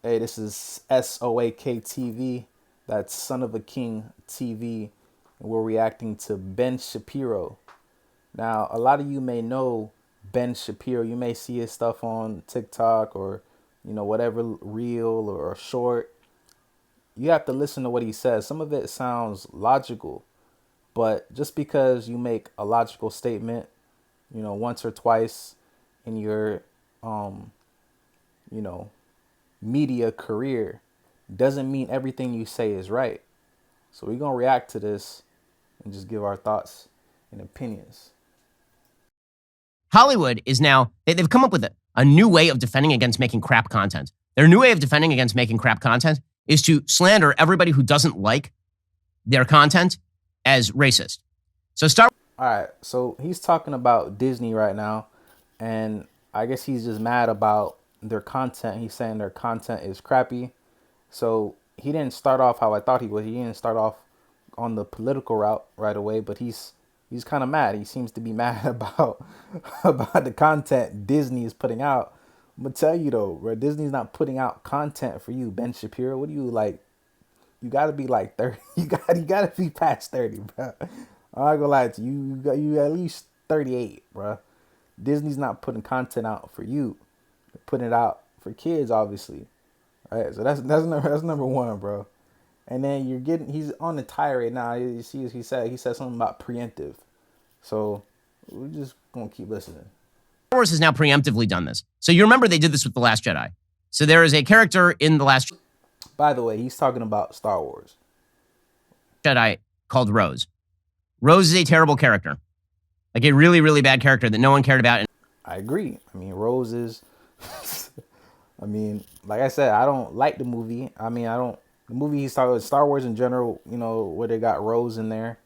Hey, this is S.O.A.K TV. That's Son of a King TV. And we're reacting to Ben Shapiro. Now, a lot of you may know Ben Shapiro. You may see his stuff on TikTok or, whatever reel or short. You have to listen to what he says. Some of it sounds logical, but just because you make a logical statement, once or twice in your, um, you know, media career doesn't mean everything you say is right. So we're gonna react to this and just give our thoughts and opinions. Hollywood is now, they've come up with a new way of defending against making crap content. Their new way of defending against making crap content is to slander everybody who doesn't like their content as racist. So All right, so he's talking about Disney right now, and I guess he's just mad about their content. He's saying their content is crappy. So he didn't start off how I thought he would. He didn't start off on the political route right away, but he's kind of mad. He seems to be mad about about the content Disney is putting out. I'm gonna tell you though, bro, Disney's not putting out content for you, Ben Shapiro. What do you like? You gotta be like 30. You gotta be past 30, bro. I'm not gonna lie to you. You at least 38, bro. Disney's not putting content out for you. They're putting it out for kids, obviously. All right, so that's number one, bro. And then he's on the tirade now. You see, he said something about preemptive. So we're just gonna keep listening. Star Wars has now preemptively done this. So you remember they did this with The Last Jedi. So there is a character in The Last By the way, he's talking about Star Wars. Jedi called Rose. Rose is a terrible character. Like a really, really bad character that no one cared about. I agree. I mean, Rose is I mean, like I said, I don't like the movie. I mean, I don't. The movie he's talking about, Star Wars in general, where they got Rose in there.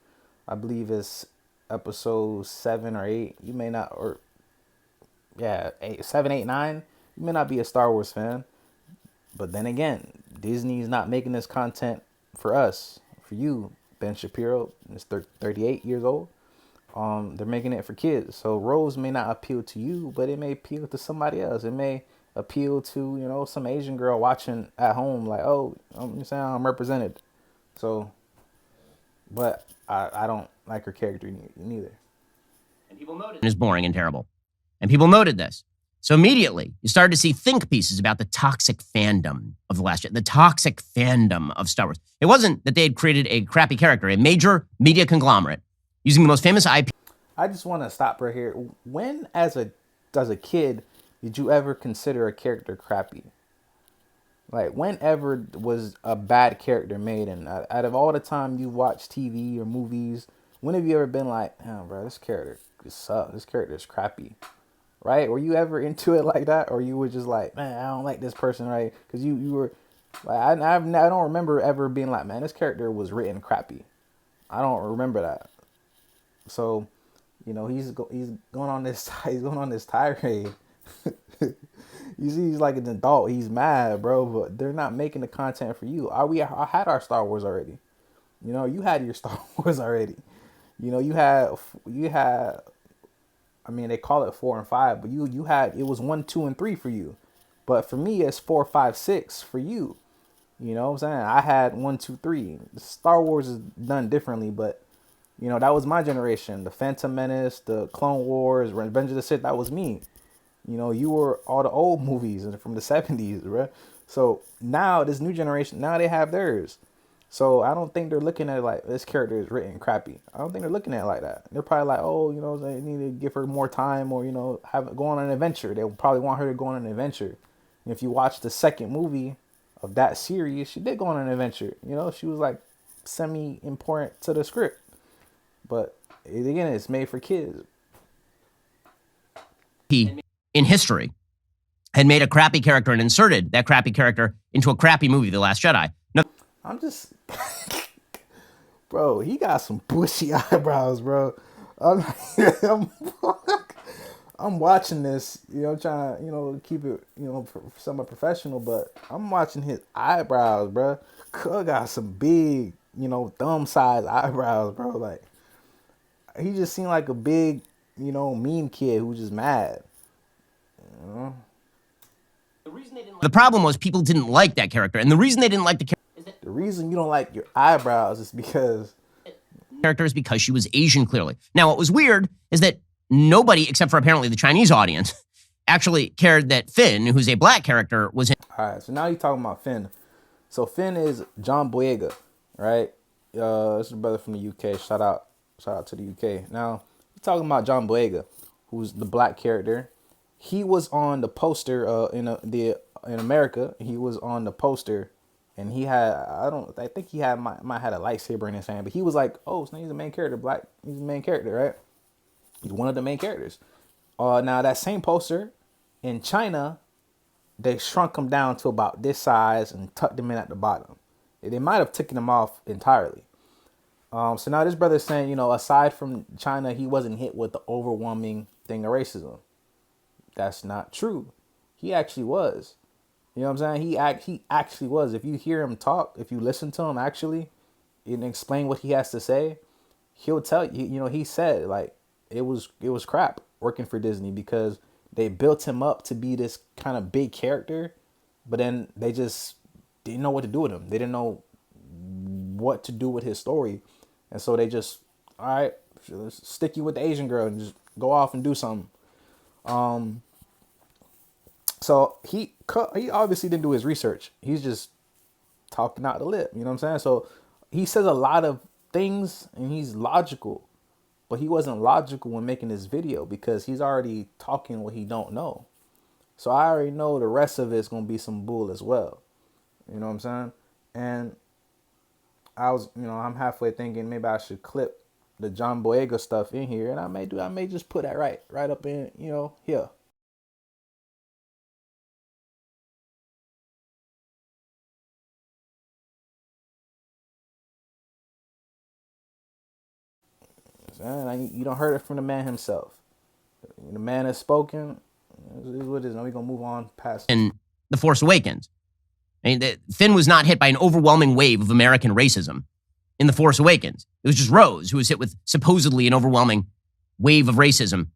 I believe it's episode 7 or 8. You may not, or yeah, 8, 7, 8, 9. You may not be a Star Wars fan, but then again, Disney's not making this content for us, for you, Ben Shapiro. Is 38 years old. They're making it for kids. So Rose may not appeal to you, but it may appeal to somebody else. It may appeal to, some Asian girl watching at home, like, oh, I'm saying I'm represented. So, but I don't like her character neither. And people noted it is boring and terrible. And people noted this. So immediately, you started to see think pieces about the toxic fandom of The Last Jedi, the toxic fandom of Star Wars. It wasn't that they had created a crappy character, a major media conglomerate, using the most famous IP. I just want to stop right here. When, as a kid, did you ever consider a character crappy? Like, whenever was a bad character made? And out of all the time you watch TV or movies, when have you ever been like, oh, bro, this character sucks. This character is crappy, right? Were you ever into it like that, or you were just like, man, I don't like this person, right? Because you were like, I don't remember ever being like, man, this character was written crappy. I don't remember that. So, he's going on this tirade. You see, he's like an adult. He's mad, bro. But they're not making the content for you. I had our Star Wars already. You had your Star Wars already. You had. I mean, they call it 4 and 5, but you had, it was 1, 2, and 3 for you. But for me, it's 4, 5, 6 for you. You know what I'm saying? I had 1, 2, 3. Star Wars is done differently, but that was my generation. The Phantom Menace, the Clone Wars, Revenge of the Sith, that was me. You were all the old movies from the 70s, bro. So now this new generation, now they have theirs. So I don't think they're looking at it like this character is written crappy. I don't think they're looking at it like that. They're probably like, oh, they need to give her more time, or have it go on an adventure. They probably want her to go on an adventure. And if you watch the second movie of that series, she did go on an adventure. She was like semi-important to the script. But again, it's made for kids. He, in history, had made a crappy character and inserted that crappy character into a crappy movie, The Last Jedi. Now, I'm just, bro, he got some bushy eyebrows, bro. I'm watching this, trying to, keep it, somewhat professional, but I'm watching his eyebrows, bro. Cuz got some big, thumb-sized eyebrows, bro. Like, he just seemed like a big, mean kid who's just mad. The problem was people didn't like that character. And the reason they didn't like The reason you don't like your eyebrows is because character is because she was Asian, clearly. Now, what was weird is that nobody, except for apparently the Chinese audience, actually cared that Finn, who's a black character, was in. all right. So now you're talking about Finn. So Finn is John Boyega, right? This is a brother from the UK. Shout out to the UK. Now you're talking about John Boyega, who's the black character. He was on the poster in America. He was on the poster, and he had I think he might had a lightsaber in his hand, but he was like, oh, so he's the main character, black. He's the main character, right? He's one of the main characters. Now that same poster in China, they shrunk him down to about this size and tucked him in at the bottom. They might have taken him off entirely. So now this brother's saying, aside from China, he wasn't hit with the overwhelming thing of racism. That's not true. He actually was. You know what I'm saying? He actually was. If you hear him talk, if you listen to him actually and explain what he has to say, he'll tell you. He said like it was crap working for Disney because they built him up to be this kind of big character, but then they just didn't know what to do with him. They didn't know what to do with his story, and so they just, all right, let's stick you with the Asian girl and just go off and do something. So he obviously didn't do his research. He's just talking out the lip. You know what I'm saying? So he says a lot of things and he's logical, but he wasn't logical when making this video because he's already talking what he don't know. So I already know the rest of it's gonna be some bull as well. You know what I'm saying? And I'm halfway thinking maybe I should clip the John Boyega stuff in here, and I may just put that right up in, here. You don't heard it from the man himself. The man has spoken. This is what it is. Now we're gonna move on past. In The Force Awakens. Finn was not hit by an overwhelming wave of American racism in The Force Awakens. It was just Rose who was hit with supposedly an overwhelming wave of racism,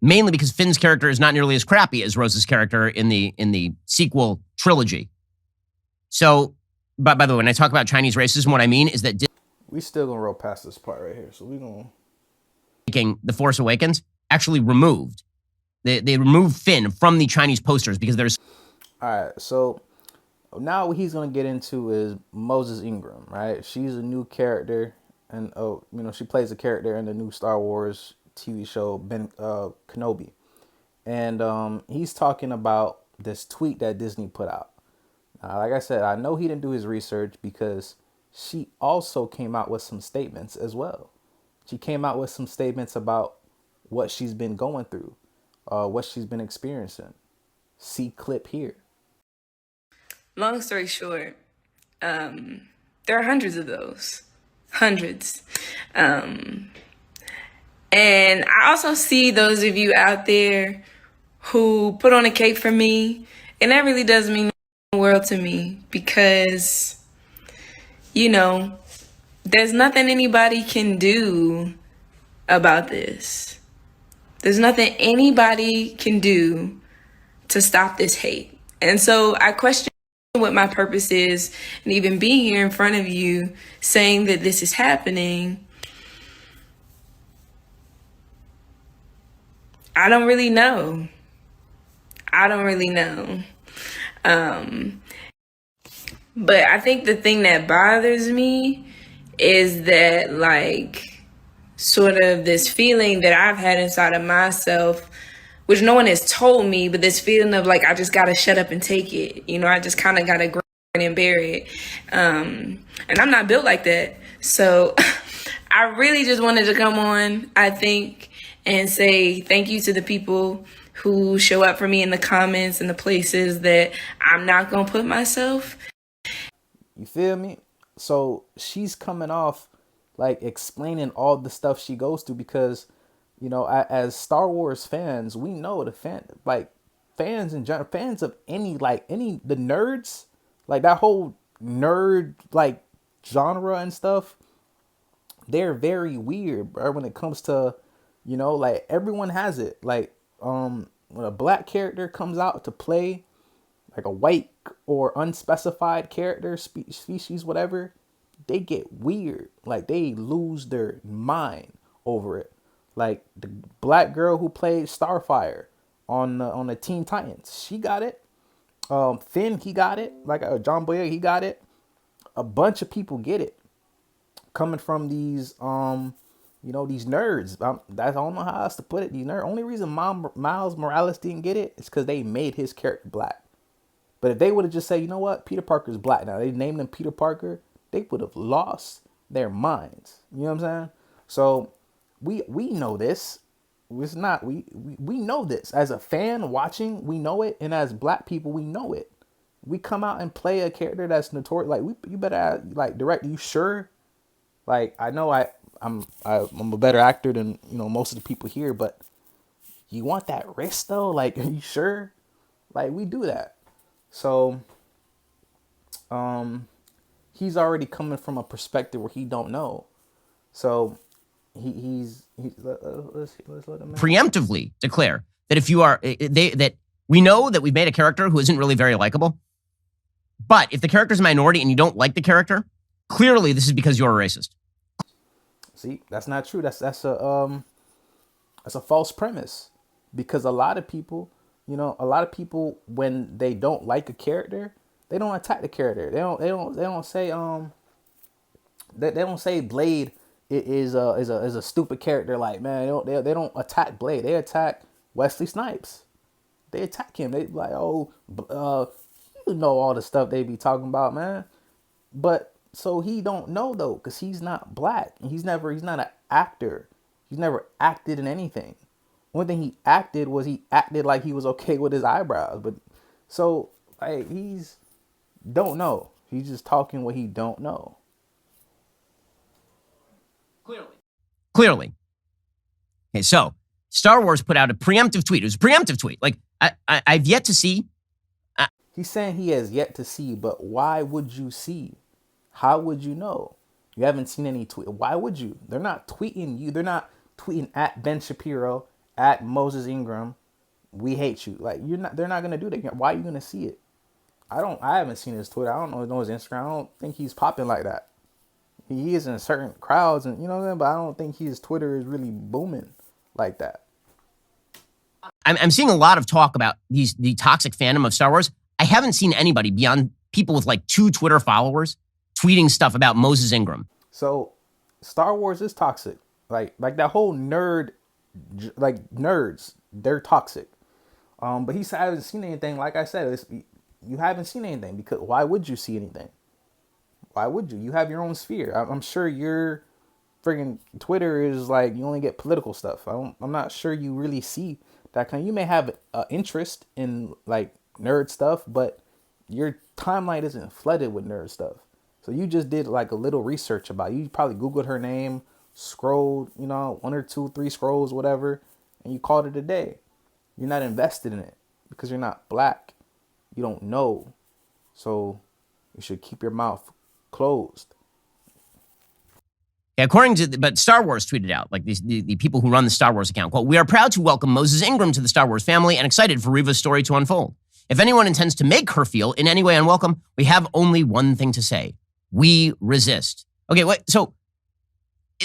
mainly because Finn's character is not nearly as crappy as Rose's character in the sequel trilogy. So, by the way, when I talk about Chinese racism, what I mean is that we still gonna roll past this part right here. So we're gonna making The Force Awakens actually removed. They removed Finn from the Chinese posters because there's. All right, so now what he's gonna get into is Moses Ingram, right? She's a new character, and she plays a character in the new Star Wars TV show Ben Kenobi, and he's talking about this tweet that Disney put out. Like I said, I know he didn't do his research because she also came out with some statements as well. She came out with some statements about what she's been going through, what she's been experiencing. See clip here. Long story short, there are hundreds of those. Hundreds. And I also see those of you out there who put on a cape for me, and that really does mean the world to me because, there's nothing anybody can do about this. There's nothing anybody can do to stop this hate. And so I question what my purpose is, and even being here in front of you saying that this is happening, I don't really know. But I think the thing that bothers me is that, sort of this feeling that I've had inside of myself, which no one has told me, but this feeling of I just gotta shut up and take it. I just kind of gotta grin and bear it. And I'm not built like that. So I really just wanted to come on, I think, and say thank you to the people who show up for me in the comments and the places that I'm not gonna put myself. You feel me? So she's coming off explaining all the stuff she goes through because, as Star Wars fans, we know fans in general, fans of the nerds, that whole nerd genre and stuff, they're very weird, bro, when it comes to, everyone has it. When a black character comes out to play, like a white or unspecified character, species, whatever, they get weird. Like they lose their mind over it. Like the black girl who played Starfire on the Teen Titans, she got it. Finn, he got it. Like John Boyega, he got it. A bunch of people get it, coming from these these nerds. I don't know how else to put it. These nerds. Only reason Miles Morales didn't get it is because they made his character black. But if they would have just said, you know what, Peter Parker's black now, they named him Peter Parker, they would have lost their minds. You know what I'm saying? So we know this. It's not we know this. As a fan watching, we know it, and as black people, we know it. We come out and play a character that's notorious. Like you better ask, like direct. You sure? Like I know I'm a better actor than most of the people here, but you want that risk though? Like, are you sure? Like we do that. So, he's already coming from a perspective where he don't know. So, let's let him preemptively declare that if you are that we know that we've made a character who isn't really very likable, but if the character's a minority and you don't like the character, clearly this is because you're a racist. See, that's not true. That's a false premise, because a lot of people when they don't like a character, they don't attack the character. They don't say Blade is a stupid character. Like, man, they don't attack Blade. They attack Wesley Snipes. They attack him. They like, you know all the stuff they be talking about, man. But so he don't know though, because he's not black. He's not an actor. He's never acted in anything. One thing he acted like he was okay with his eyebrows. But so like he's don't know. He's just talking what he don't know. Clearly. Okay, so Star Wars put out a preemptive tweet. It was a preemptive tweet. Like I've yet to see. He's saying he has yet to see, but why would you see? How would you know? You haven't seen any tweet. Why would you? They're not tweeting you. They're not tweeting at Ben Shapiro, at Moses Ingram. We hate you. Like they're not gonna do that. Why are you gonna see it? I haven't seen his Twitter. I don't know his Instagram. I don't think he's popping like that. He is in certain crowds, and you know what I mean? But I don't think his Twitter is really booming like that. I'm seeing a lot of talk about the toxic fandom of Star Wars. I haven't seen anybody beyond people with like 2 Twitter followers tweeting stuff about Moses Ingram. So Star Wars is toxic. Like that whole nerds, they're toxic. But he said, I haven't seen anything. Like I said, you haven't seen anything, because why would you see anything? Why would you? You have your own sphere. I'm sure your friggin' Twitter is like, you only get political stuff. I'm not sure you really see that kind. You may have interest in like nerd stuff, but your timeline isn't flooded with nerd stuff. So you just did like a little research about it. You probably Googled her name, scrolled, 1 or 2, 3 scrolls, whatever, and you called it a day. You're not invested in it because you're not black. You don't know. So you should keep your mouth closed. According to, but Star Wars tweeted out, like the people who run the Star Wars account, quote, "We are proud to welcome Moses Ingram to the Star Wars family and excited for Reva's story to unfold. If anyone intends to make her feel in any way unwelcome, we have only one thing to say. We resist." Okay, so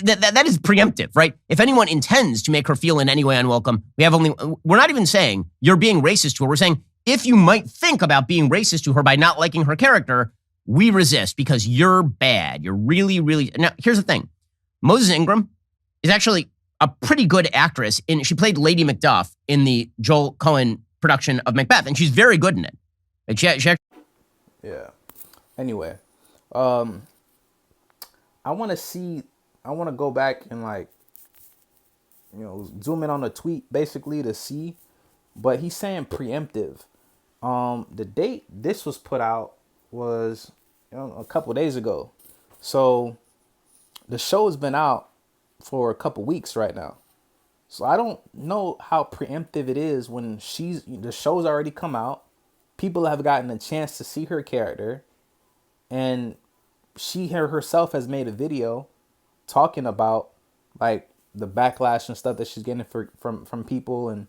that is preemptive, right? If anyone intends to make her feel in any way unwelcome, we're not even saying you're being racist to her. We're saying if you might think about being racist to her by not liking her character, we resist because you're bad. You're really, really. Now, here's the thing. Moses Ingram is actually a pretty good actress. She played Lady Macduff in the Joel Coen production of Macbeth, and she's very good in it. Like yeah. Anyway, I want to go back and like, zoom in on the tweet basically to see, but he's saying preemptive. The date this was put out was a couple of days ago. So the show has been out for a couple weeks right now. So I don't know how preemptive it is when the show's already come out. People have gotten a chance to see her character, and she herself has made a video talking about like the backlash and stuff that she's getting from people and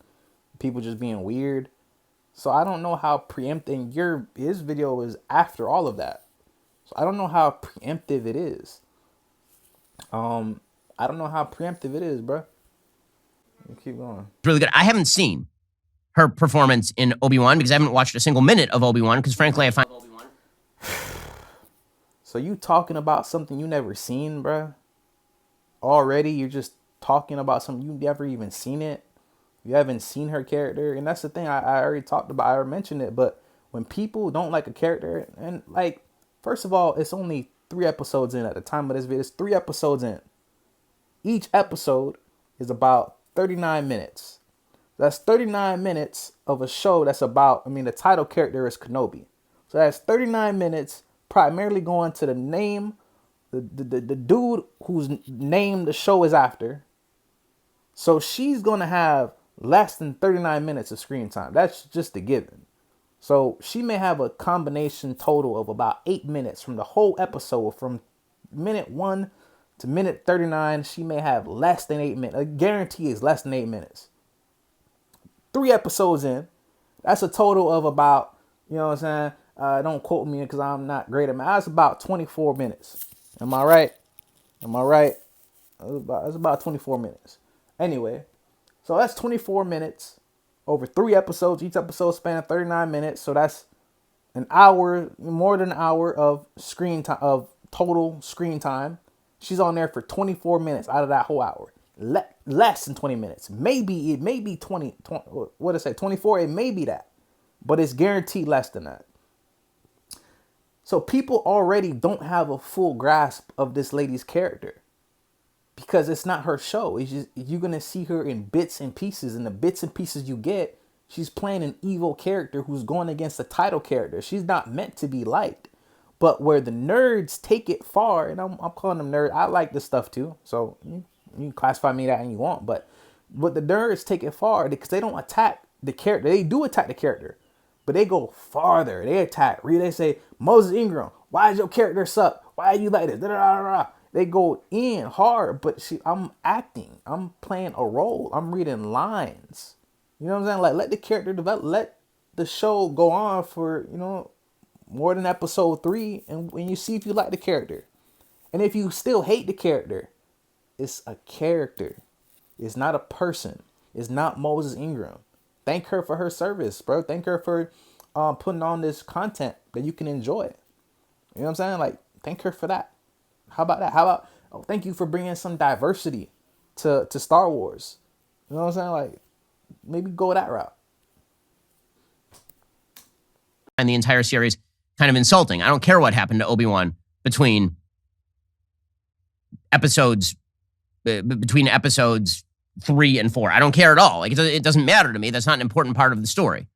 people just being weird. So I don't know how preempting his video is after all of that. So I don't know how preemptive it is. I don't know how preemptive it is, bro. Keep going. Really good. I haven't seen her performance in Obi-Wan because I haven't watched a single minute of Obi-Wan because frankly I find So you talking about something you never seen, bro? Already you're just talking about something you never even seen it. You haven't seen her character, and that's the thing I already talked about. I already mentioned it, but when people don't like a character, and like, first of all, it's only 3 episodes in at the time of this video. It's 3 episodes in. Each episode is about 39 minutes. That's 39 minutes of a show that's about, I mean, the title character is Kenobi. So that's 39 minutes primarily going to the name, the dude whose name the show is after. So she's going to have less than 39 minutes of screen time. That's just a given. So she may have a combination total of about 8 minutes from the whole episode, from minute 1 to minute 39. She may have less than 8 minutes. I guarantee is less than 8 minutes. 3 episodes in, that's a total of about, you know what I'm saying? Don't quote me because I'm not great at math. That's about 24 minutes. Am I right? Am I right? That's about 24 minutes. Anyway, so that's 24 minutes over 3 episodes. Each episode spanning 39 minutes. So that's an hour, more than an hour of screen time, of total screen time. She's on there for 24 minutes out of that whole hour. Less than 20 minutes. Maybe it may be 20 what did I say? 24. It may be that, but it's guaranteed less than that. So people already don't have a full grasp of this lady's character because it's not her show. It's just, you're gonna see her in bits and pieces, and the bits and pieces you get, she's playing an evil character who's going against the title character. She's not meant to be liked. But where the nerds take it far, and I'm calling them nerds. I like this stuff too, so you can classify me that and you want. But the nerds take it far because they don't attack the character. They do attack the character, but they go farther. They attack. They say, Moses Ingram, why is your character suck? Why are you like this? Da, da, da, da. They go in hard, but I'm acting. I'm playing a role. I'm reading lines. You know what I'm saying? Like, let the character develop. Let the show go on for, more than episode 3, and when you see if you like the character. And if you still hate the character, it's a character. It's not a person. It's not Moses Ingram. Thank her for her service, bro. Thank her for putting on this content that you can enjoy. You know what I'm saying? Like, thank her for that. How about that? How about, thank you for bringing some diversity to Star Wars. You know what I'm saying? Like, maybe go that route. and the entire series kind of insulting. I don't care what happened to Obi-Wan between episodes 3 and 4. I don't care at all. Like it doesn't matter to me. That's not an important part of the story.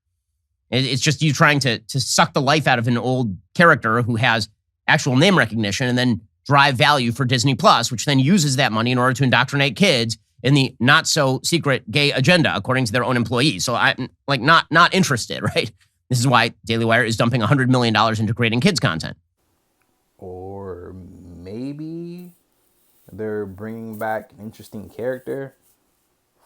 It's just you trying to suck the life out of an old character who has actual name recognition and then drive value for Disney Plus, which then uses that money in order to indoctrinate kids in the not so secret gay agenda, according to their own employees. So I'm like not interested, right? This is why Daily Wire is dumping $100 million into creating kids content. Or maybe they're bringing back an interesting character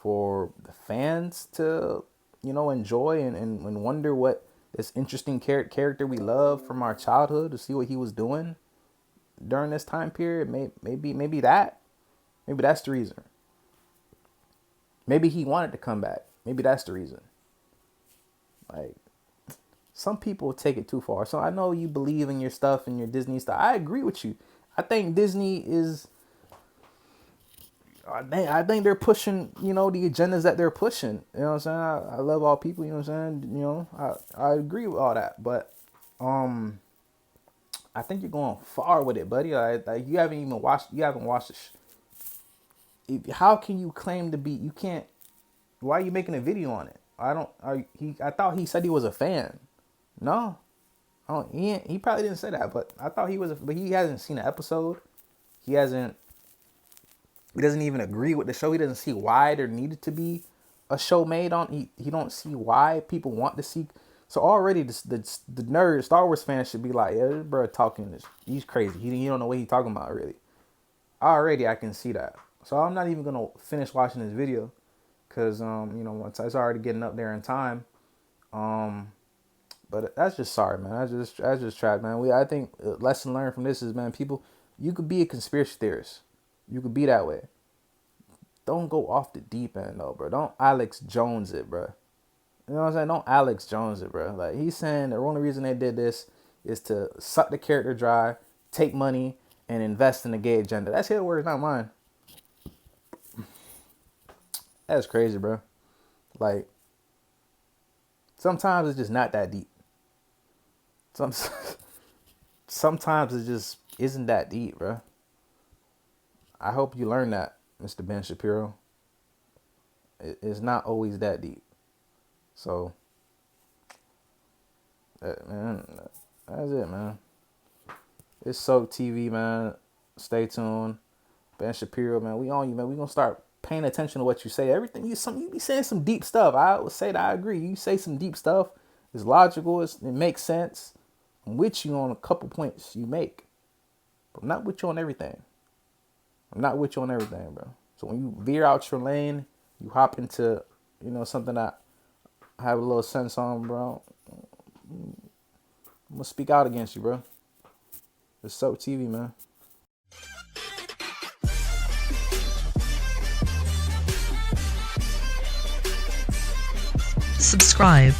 for the fans to, enjoy and wonder what this interesting character we love from our childhood, to see what he was doing during this time period. Maybe that's the reason. Maybe he wanted to come back. Maybe that's the reason. Like, some people take it too far. So I know you believe in your stuff and your Disney stuff. I agree with you. I think Disney is, I think they're pushing, the agendas that they're pushing. You know what I'm saying? I love all people, you know what I'm saying? I agree with all that. But I think you're going far with it, buddy. Like you haven't watched this. How can you claim to be, you can't, why are you making a video on it? I thought he said he was a fan. No. He probably didn't say that, but I thought he was, but he hasn't seen an episode. He doesn't even agree with the show. He doesn't see why there needed to be a show made on. He don't see why people want to see. So already the nerd Star Wars fans should be like, yeah, this bro talking this. He's crazy. He don't know what he's talking about really. Already I can see that. So I'm not even gonna finish watching this video because once it's already getting up there in time. But that's just sorry, man. That's just trash, man. I think lesson learned from this is, man, people, you could be a conspiracy theorist. You could be that way. Don't go off the deep end though, bro. Don't Alex Jones it, bro. You know what I'm saying? Don't Alex Jones it, bro. Like, he's saying the only reason they did this is to suck the character dry, take money, and invest in the gay agenda. That's his words, not mine. That's crazy, bro. Like, sometimes it's just not that deep. Sometimes it just isn't that deep, bro. I hope you learn that, Mr. Ben Shapiro. It's not always that deep. So, man, that's it, man. It's S.O.A.K TV, man. Stay tuned. Ben Shapiro, man, we on you, man. We gonna start paying attention to what you say. Everything you be saying some deep stuff. I would say that I agree. You say some deep stuff. It's logical. It makes sense. I'm with you on a couple points you make, but I'm not with you on everything. Bro. So when you veer out your lane, you hop into, something that I have a little sense on, bro. I'm gonna speak out against you, bro. It's S.O.A.K TV, man. Subscribe.